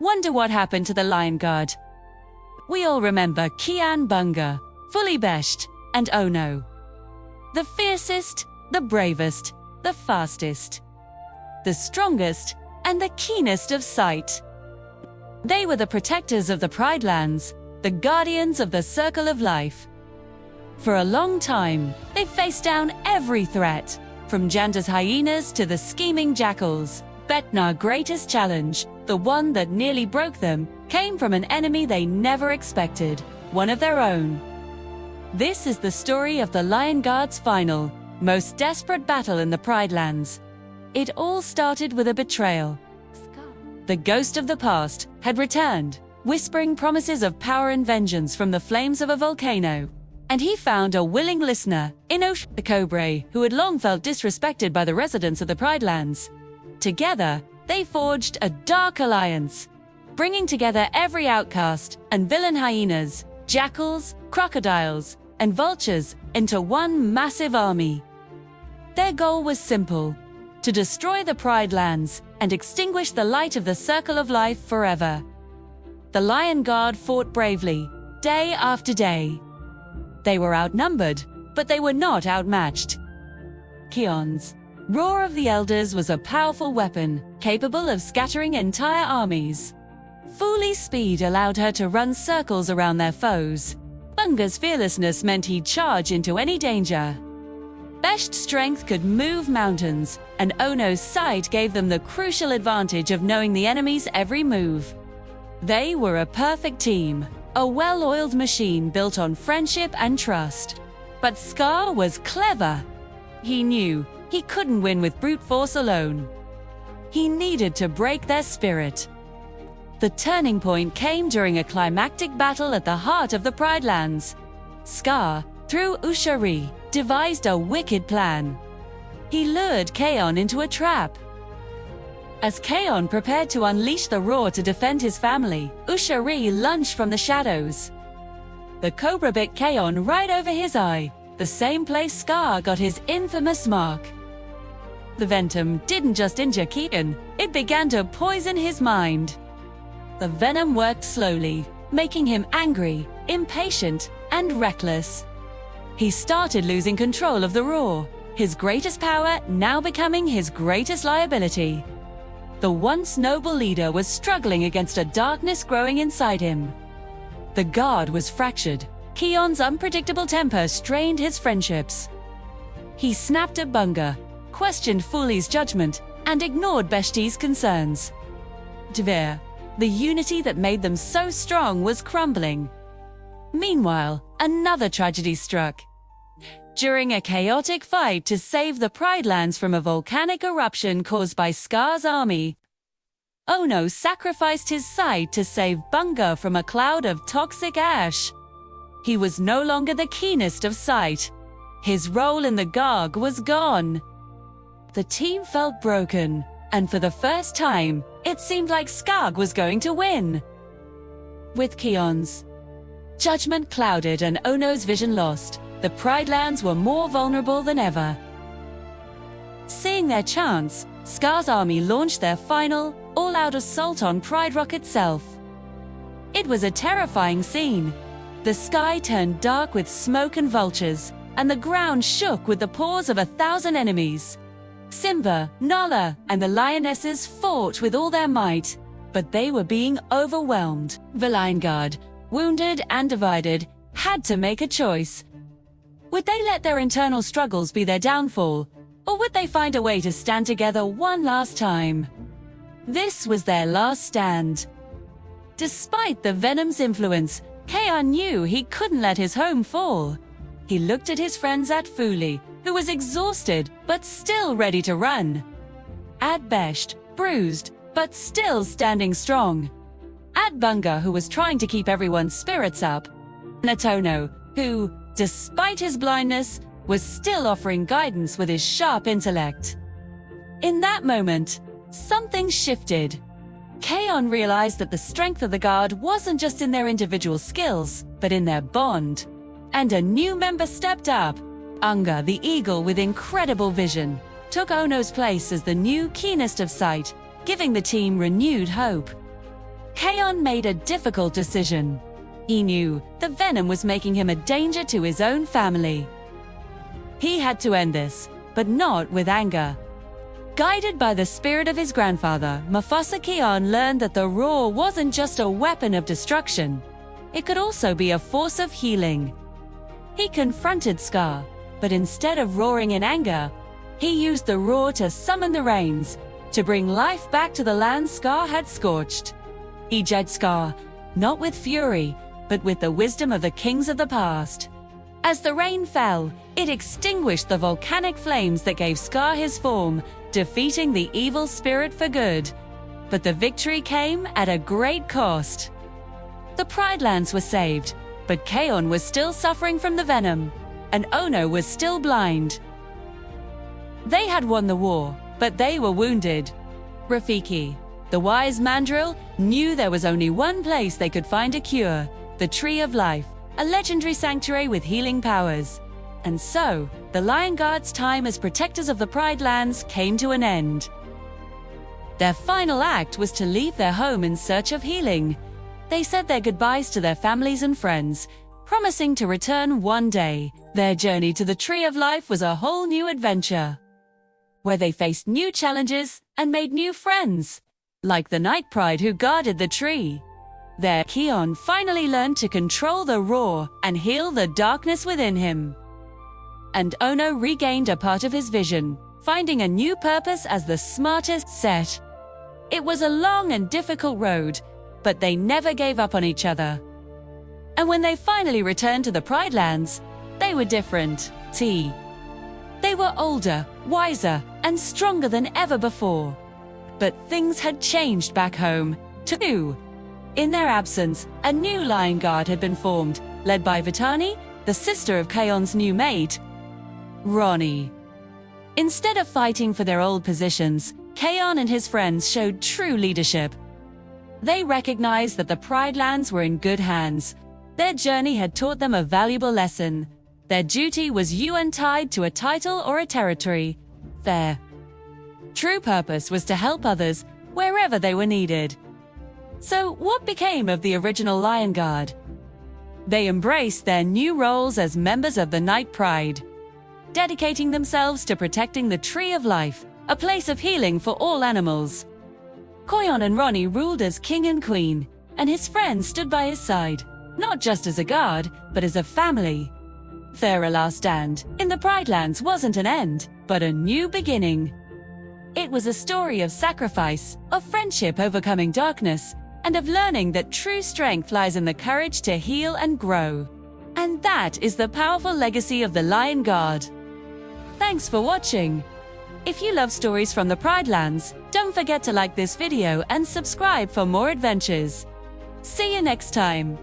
Wonder what happened to the Lion Guard? We all remember Kian Bunga, fully beshed, and oh no. The fiercest, the bravest, the fastest, the strongest, and the keenest of sight. They were the protectors of the Pride Lands, the guardians of the Circle of Life. For a long time, they faced down every threat, from Janda's hyenas to the scheming jackals. Betna's greatest challenge, the one that nearly broke them, came from an enemy they never expected, one of their own. This is the story of the Lion Guard's final, most desperate battle in the Pride Lands. It all started with a betrayal. The ghost of the past had returned, whispering promises of power and vengeance from the flames of a volcano. And he found a willing listener, Inosh the Cobra, who had long felt disrespected by the residents of the Pride Lands. Together, they forged a dark alliance, bringing together every outcast and villain hyenas, jackals, crocodiles, and vultures into one massive army. Their goal was simple: to destroy the Pride Lands and extinguish the light of the Circle of Life forever. The Lion Guard fought bravely, day after day. They were outnumbered, but they were not outmatched. Kion's Roar of the Elders was a powerful weapon, capable of scattering entire armies. Fuli's speed allowed her to run circles around their foes. Bunga's fearlessness meant he'd charge into any danger. Besht's strength could move mountains, and Ono's sight gave them the crucial advantage of knowing the enemy's every move. They were a perfect team, a well-oiled machine built on friendship and trust. But Scar was clever. He knew he couldn't win with brute force alone. He needed to break their spirit. The turning point came during a climactic battle at the heart of the Pride Lands. Scar, through Ushari, devised a wicked plan. He lured Kaon into a trap. As Kaon prepared to unleash the roar to defend his family, Ushari lunged from the shadows. The cobra bit Kaon right over his eye, the same place Scar got his infamous mark. The venom didn't just injure Kaon, it began to poison his mind. The venom worked slowly, making him angry, impatient, and reckless. He started losing control of the roar, his greatest power now becoming his greatest liability. The once noble leader was struggling against a darkness growing inside him. The guard was fractured. Kion's unpredictable temper strained his friendships. He snapped at Bunga, questioned Fuli's judgment, and ignored Beshti's concerns. Devere, the unity that made them so strong, was crumbling. Meanwhile, another tragedy struck. During a chaotic fight to save the Pride Lands from a volcanic eruption caused by Scar's army, Ono sacrificed his sight to save Bunga from a cloud of toxic ash. He was no longer the keenest of sight. His role in the Garg was gone. The team felt broken, and for the first time, it seemed like Skarg was going to win. With Kion's judgment clouded and Ono's vision lost, the Pride Lands were more vulnerable than ever. Seeing their chance, Scar's army launched their final, all-out assault on Pride Rock itself. It was a terrifying scene. The sky turned dark with smoke and vultures, and the ground shook with the paws of 1,000 enemies. Simba, Nala, and the lionesses fought with all their might, but they were being overwhelmed. The Lion Guard, wounded and divided, had to make a choice. Would they let their internal struggles be their downfall, or would they find a way to stand together one last time? This was their last stand. Despite the venom's influence, Kaon knew he couldn't let his home fall. He looked at his friends at Fuli, who was exhausted but still ready to run. At Besht, bruised but still standing strong. At Bunga, who was trying to keep everyone's spirits up. Natono, who, despite his blindness, was still offering guidance with his sharp intellect. In that moment, something shifted. Kaon realized that the strength of the Guard wasn't just in their individual skills, but in their bond. And a new member stepped up. Unga, the eagle with incredible vision, took Ono's place as the new keenest of sight, giving the team renewed hope. Kaon made a difficult decision. He knew the venom was making him a danger to his own family. He had to end this, but not with anger. Guided by the spirit of his grandfather, Mufasa Kaon learned that the roar wasn't just a weapon of destruction. It could also be a force of healing. He confronted Scar, but instead of roaring in anger, he used the roar to summon the rains, to bring life back to the land Scar had scorched. He judged Scar, not with fury, but with the wisdom of the kings of the past. As the rain fell, it extinguished the volcanic flames that gave Scar his form, defeating the evil spirit for good. But the victory came at a great cost. The Pride Lands were saved, but Kaon was still suffering from the venom, and Ono was still blind. They had won the war, but they were wounded. Rafiki, the wise mandrill, knew there was only one place they could find a cure: the Tree of Life, a legendary sanctuary with healing powers. And so, the Lion Guard's time as protectors of the Pride Lands came to an end. Their final act was to leave their home in search of healing. They said their goodbyes to their families and friends, promising to return one day. Their journey to the Tree of Life was a whole new adventure, where they faced new challenges and made new friends, like the Night Pride who guarded the tree. There, Kaon finally learned to control the roar and heal the darkness within him. And Ono regained a part of his vision, finding a new purpose as the smartest set. It was a long and difficult road, but they never gave up on each other. And when they finally returned to the Pride Lands, they were different. They were older, wiser, and stronger than ever before. But things had changed back home, too. In their absence, a new Lion Guard had been formed, led by Vitani, the sister of Kaon's new mate, Ronnie. Instead of fighting for their old positions, Kaon and his friends showed true leadership. They recognized that the Pride Lands were in good hands. Their journey had taught them a valuable lesson. Their duty was untied to a title or a territory. Their true purpose was to help others wherever they were needed. So what became of the original Lion Guard? They embraced their new roles as members of the Night Pride, dedicating themselves to protecting the Tree of Life, a place of healing for all animals. Kaon and Ronnie ruled as king and queen, and his friends stood by his side, not just as a guard, but as a family. Their last stand in the Pride Lands wasn't an end, but a new beginning. It was a story of sacrifice, of friendship overcoming darkness, and of learning that true strength lies in the courage to heal and grow. And that is the powerful legacy of the Lion Guard. Thanks for watching. If you love stories from the Pride Lands, don't forget to like this video and subscribe for more adventures. See you next time.